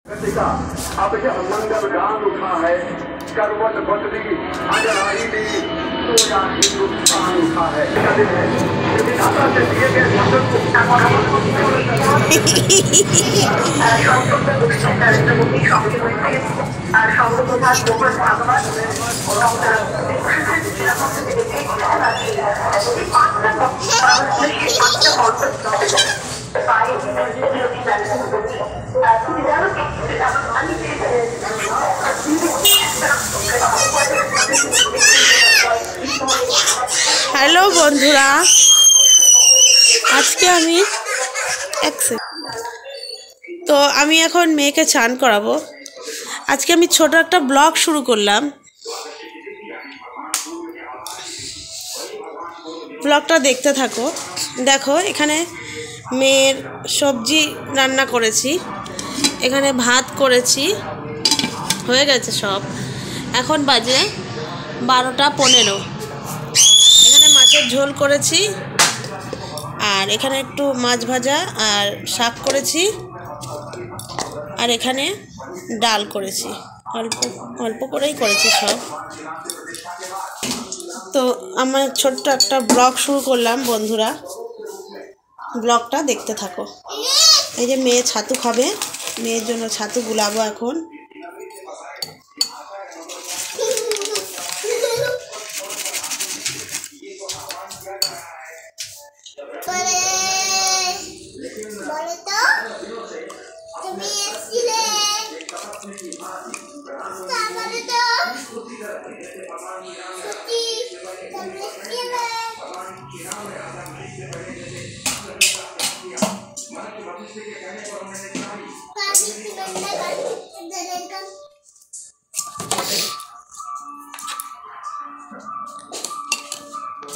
अब जब मंगल गान उठा है करवट बदली अजराई ली तो या हिंदुस्तान उठा है विधाता से दिए गए वचन को हेलो बंधुरा आज के तो आमी एखन मेये के चान कराबो। आज के आमी छोटो एकटा ब्लग शुरू करलाम। ब्लगटा देखते थाको। देखो एखाने मेয়ের सब्जी रान्ना करेছি, এখানে ভাত করেছি, হয়ে গেছে সব। এখন বাজে 12টা 15। এখানে মাছের ঝোল করেছি আর এখানে একটু মাছ ভাজা আর শাক করেছি আর এখানে ডাল করেছি, অল্প অল্প করেই করেছি সব। তো আমার ছোট্ট একটা ব্লগ শুরু করলাম বন্ধুরা, ব্লগটা দেখতে থাকো। এই যে মেয়ে ছাতু খাবে, মেয়ের জন্য ছাতু গুলাবো এখন।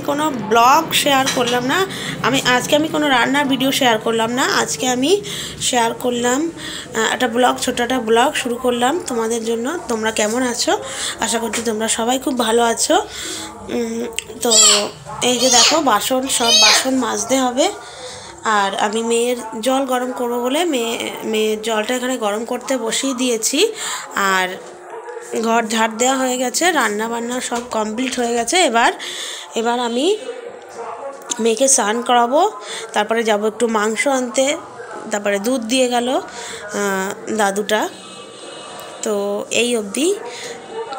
কোনো ব্লগ শেয়ার করলাম না আমি আজকে, আমি কোনো রান্নার ভিডিও শেয়ার করলাম না আজকে। আমি শেয়ার করলাম একটা ব্লগ, ছোট একটা ব্লগ শুরু করলাম তোমাদের জন্য। তোমরা কেমন আছো? আশা করছি তোমরা সবাই খুব ভালো আছো। তো এই যে দেখো বাসন, সব বাসন মাজতে হবে। আর আমি মেয়ের জল গরম করবো বলে মেয়ের জলটা এখানে গরম করতে বসিয়ে দিয়েছি। আর ঘর ঝাড় দেওয়া হয়ে গেছে, রান্না বান্না সব কমপ্লিট হয়ে গেছে। এবার আমি মেয়েকে স্নান করাবো, তারপরে যাব একটু মাংস আনতে, তারপরে দুধ দিয়ে গেল দাদুটা। তো এই অবধি,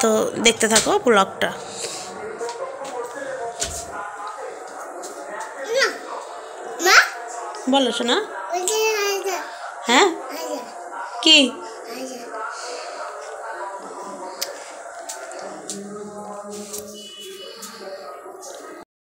তো দেখতে থাকো ব্লগটা। বলো শোনা। হ্যাঁ কি?